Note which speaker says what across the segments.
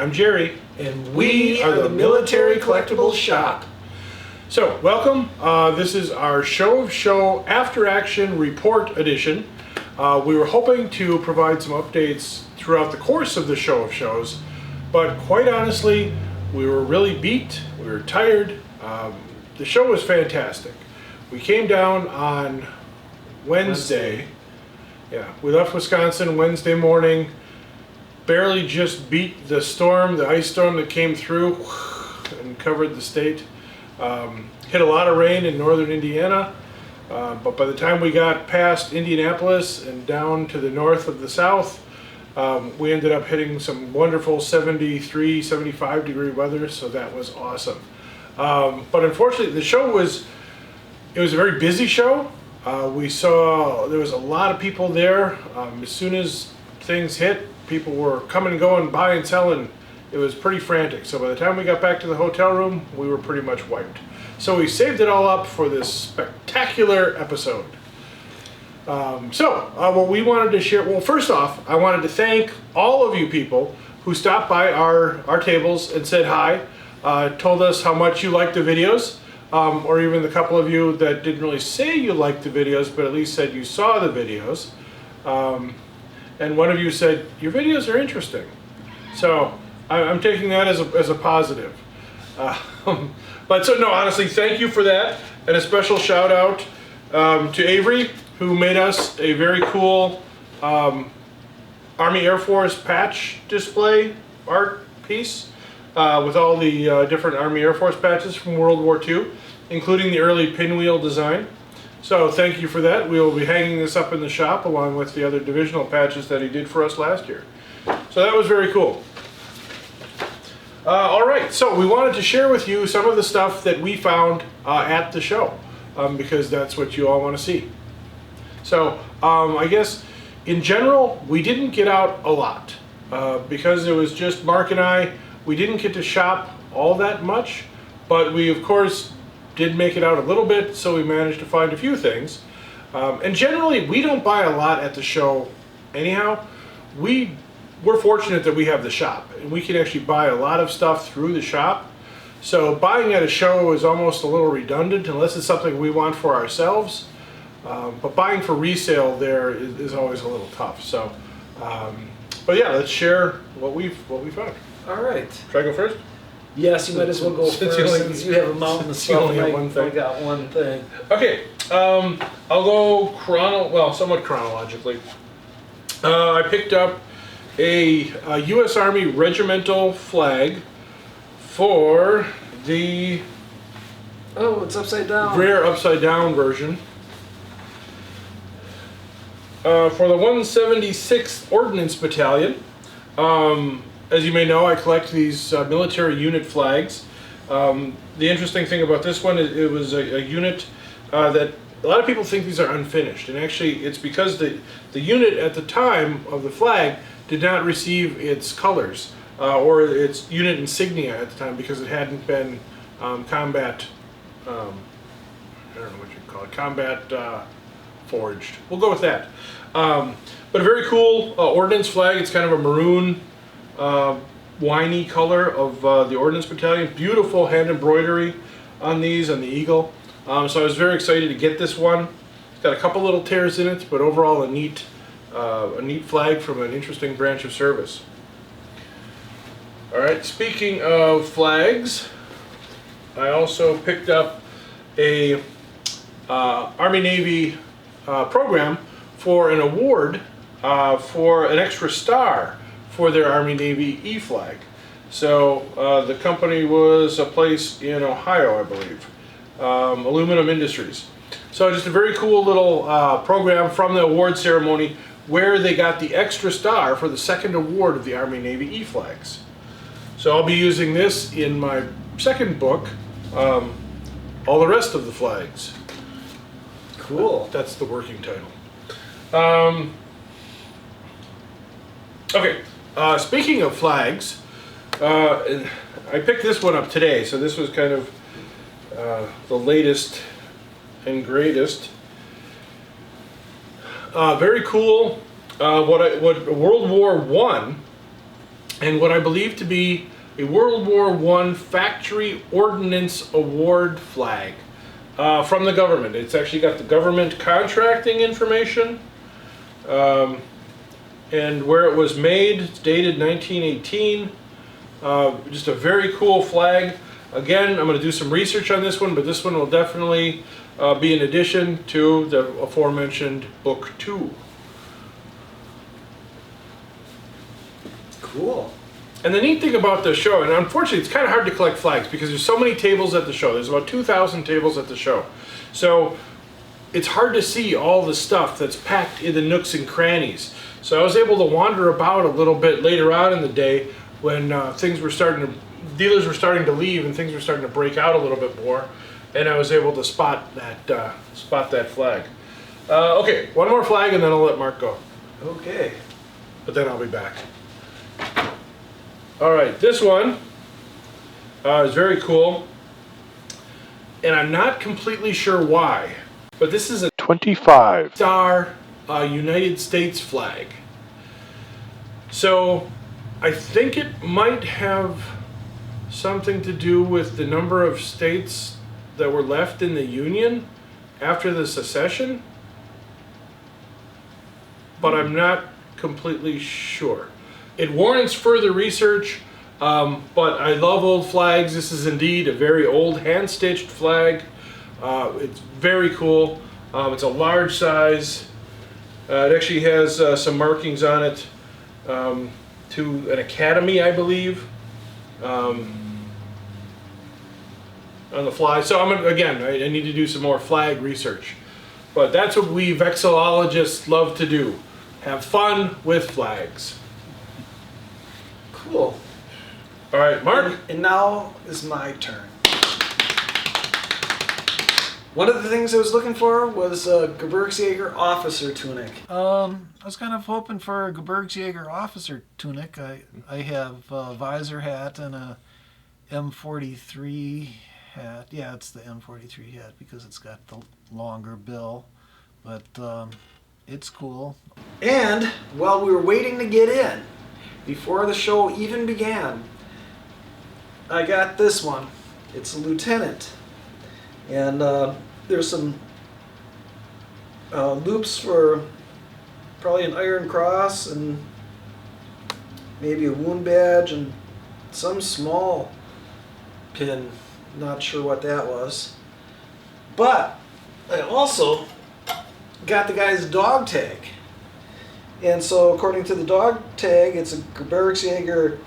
Speaker 1: I'm Jerry,
Speaker 2: and we are the Military Collectibles Shop.
Speaker 1: So, welcome. This is our Show of Show After Action Report Edition. We were hoping to provide some updates throughout the course of the Show of Shows, but quite honestly, we were really beat, we were tired. The show was fantastic. We came down on Wednesday. Yeah, we left Wisconsin Wednesday morning. Barely just beat the storm, the ice storm that came through and covered the state. Hit a lot of rain in northern Indiana, but by the time we got past Indianapolis and down to the north of the south, we ended up hitting some wonderful 73, 75 degree weather, so that was awesome. But unfortunately, the show was a very busy show. We saw there was a lot of people there. As soon as things hit, people were coming and going, buying and selling. It was pretty frantic. So by the time we got back to the hotel room, we were pretty much wiped. So we saved it all up for this spectacular episode. What we wanted to share, well, first off, I wanted to thank all of you people who stopped by our tables and said hi, told us how much you liked the videos, or even the couple of you that didn't really say you liked the videos, but at least said you saw the videos. And one of you said, your videos are interesting. So I'm taking that as a positive. But so no, honestly, thank you for that. And a special shout out to Avery, who made us a very cool Army Air Force patch display art piece with all the different Army Air Force patches from World War II, including the early pinwheel design. So thank you for that. We will be hanging this up in the shop along with the other divisional patches that he did for us last year. So that was very cool. All right, so we wanted to share with you some of the stuff that we found at the show, because that's what you all want to see. So I guess in general, we didn't get out a lot because it was just Mark and I. We didn't get to shop all that much, but we of course did make it out a little bit, so we managed to find a few things. And generally, we don't buy a lot at the show anyhow. We're fortunate that we have the shop, and we can actually buy a lot of stuff through the shop. So buying at a show is almost a little redundant unless it's something we want for ourselves. But buying for resale there is always a little tough. So, but yeah, let's share what we found.
Speaker 2: All right.
Speaker 1: Should I go first?
Speaker 2: Yes, you might as well go first since you have a mountain of stuff.
Speaker 1: You only have one thing.
Speaker 2: I got one thing.
Speaker 1: Okay, I'll go somewhat chronologically. I picked up a U.S. Army regimental flag for the
Speaker 2: it's upside down.
Speaker 1: rare upside down version for the 176th Ordnance Battalion. As you may know, I collect these military unit flags. The interesting thing about this one is it was a unit that a lot of people think these are unfinished, and actually it's because the unit at the time of the flag did not receive its colors or its unit insignia at the time because it hadn't been combat, I don't know what you call it, combat forged. We'll go with that. But a very cool ordnance flag. It's kind of a maroon winey color of the Ordnance Battalion. Beautiful hand embroidery on these, on the eagle. So I was very excited to get this one. It's got a couple little tears in it, but overall a neat flag from an interesting branch of service. All right, speaking of flags, I also picked up a Army-Navy program for an award for an extra star for their Army-Navy E-flag. So the company was a place in Ohio, I believe, Aluminum Industries. So just a very cool little program from the award ceremony where they got the extra star for the second award of the Army-Navy E-flags. So I'll be using this in my second book, All the Rest of the Flags.
Speaker 2: Cool.
Speaker 1: That's the working title. Okay, speaking of flags, I picked this one up today, so this was kind of the latest and greatest. Very cool. What World War I and what I believe to be a World War I Factory Ordnance Award flag from the government. It's actually got the government contracting information and where it was made. It's dated 1918. Just a very cool flag. Again, I'm going to do some research on this one, but this one will definitely be an addition to the aforementioned book 2.
Speaker 2: Cool.
Speaker 1: And the neat thing about the show, and unfortunately it's kind of hard to collect flags because there's so many tables at the show. There's about 2,000 tables at the show. So it's hard to see all the stuff that's packed in the nooks and crannies. So I was able to wander about a little bit later on in the day when dealers were starting to leave and things were starting to break out a little bit more, and I was able to spot that flag. Okay, one more flag and then I'll let Mark go.
Speaker 2: Okay.
Speaker 1: But then I'll be back. All right, this one is very cool, and I'm not completely sure why, but this is a 25-star United States flag. So I think it might have something to do with the number of states that were left in the Union after the secession, but I'm not completely sure. It warrants further research, but I love old flags. This is indeed a very old hand-stitched flag. It's very cool. It's a large size. It actually has some markings on it to an academy, I believe, on the fly. So I need to do some more flag research. But that's what we vexillologists love to do. Have fun with flags.
Speaker 2: Cool.
Speaker 1: All right, Mark.
Speaker 2: And now is my turn. One of the things I was looking for was a Gebirgsjäger officer tunic. I was kind of hoping for a Gebirgsjäger officer tunic. I have a visor hat and a M43 hat. Yeah, it's the M43 hat because it's got the longer bill, but it's cool. And while we were waiting to get in, before the show even began, I got this one. It's a lieutenant. And there's some loops for probably an Iron Cross and maybe a wound badge and some small pin. Not sure what that was. But I also got the guy's dog tag. And so according to the dog tag, it's a Gebirgsjäger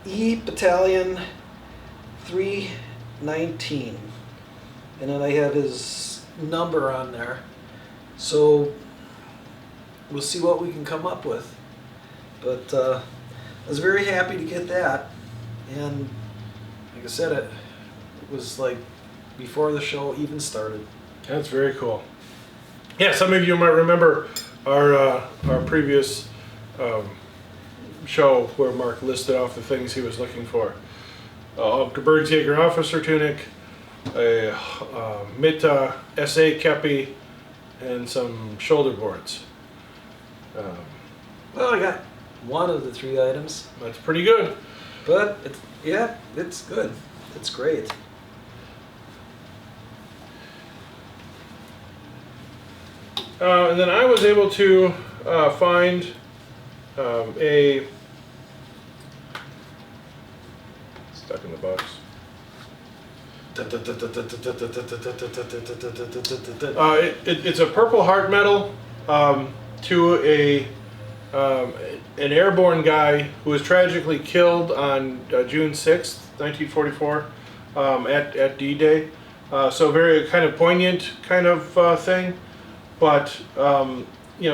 Speaker 2: E Battalion 319. And then I have his number on there. So we'll see what we can come up with. But I was very happy to get that. And like I said, it was like before the show even started.
Speaker 1: That's very cool. Yeah, some of you might remember our previous show where Mark listed off the things he was looking for. Gebirgsjäger officer tunic, a Mitte SA kepi, and some shoulder boards.
Speaker 2: Well, I got one of the 3 items.
Speaker 1: That's pretty good.
Speaker 2: But, it's good. It's great.
Speaker 1: And then I was able to find a stuck in the box. It's a Purple Heart medal to an airborne guy who was tragically killed on June 6th, 1944, at D-Day. So very kind of poignant kind of thing. But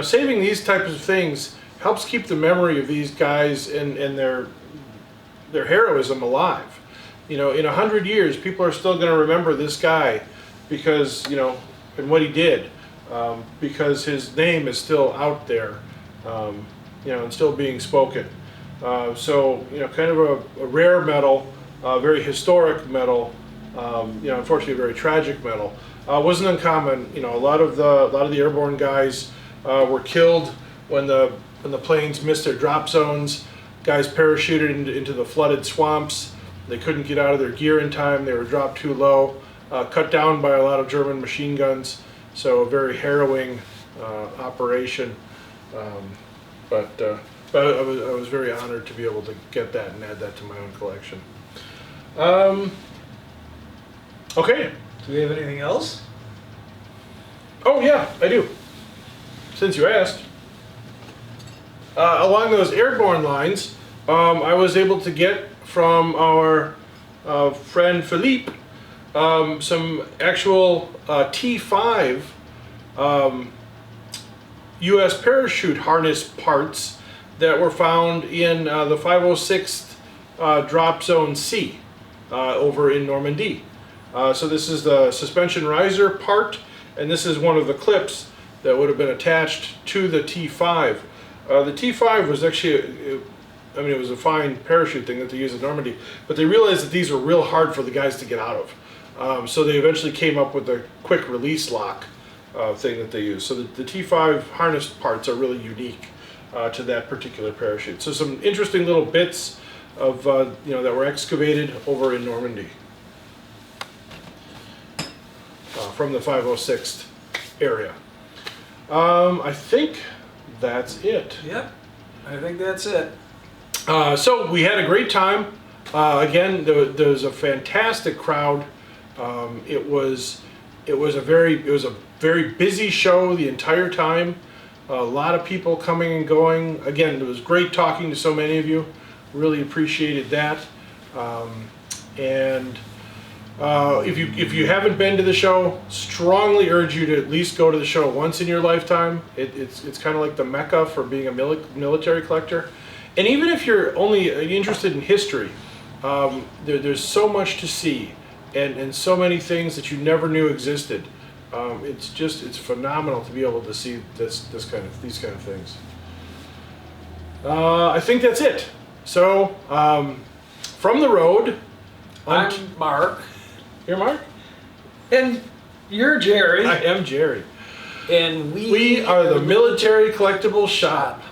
Speaker 1: saving these types of things helps keep the memory of these guys and their heroism alive. In 100 years, people are still going to remember this guy because and what he did, because his name is still out there, and still being spoken. So kind of a rare medal, very historic medal. Unfortunately, a very tragic medal. Wasn't uncommon. A lot of the airborne guys were killed when the planes missed their drop zones, Guys parachuted into the flooded swamps. They couldn't get out of their gear in time. They were dropped too low, cut down by a lot of German machine guns. So a very harrowing operation. But I was very honored to be able to get that and add that to my own collection. Okay.
Speaker 2: Do we have anything else?
Speaker 1: Oh yeah, I do. Since you asked. Along those airborne lines, I was able to get from our friend Philippe some actual T5 U.S. parachute harness parts that were found in the 506th Drop Zone C over in Normandy. So this is the suspension riser part, and this is one of the clips that would have been attached to the T5. The T5 was actually, it was a fine parachute thing that they used in Normandy, but they realized that these were real hard for the guys to get out of. So they eventually came up with a quick release lock thing that they use. So the T5 harness parts are really unique to that particular parachute. So some interesting little bits of that were excavated over in Normandy from the 506th area. I think that's it.
Speaker 2: Yep, I think that's it.
Speaker 1: So we had a great time. Again, there was a fantastic crowd. It was a very busy show the entire time. A lot of people coming and going. Again, it was great talking to so many of you. Really appreciated that. If you haven't been to the show, strongly urge you to at least go to the show once in your lifetime. It's kind of like the mecca for being a military collector. And even if you're only interested in history, there's so much to see and so many things that you never knew existed. It's phenomenal to be able to see these kind of things. I think that's it. So from the road,
Speaker 2: I'm Mark.
Speaker 1: You're Mark?
Speaker 2: And you're Jerry.
Speaker 1: I am Jerry.
Speaker 2: And
Speaker 1: we are the Military Collectibles Shop.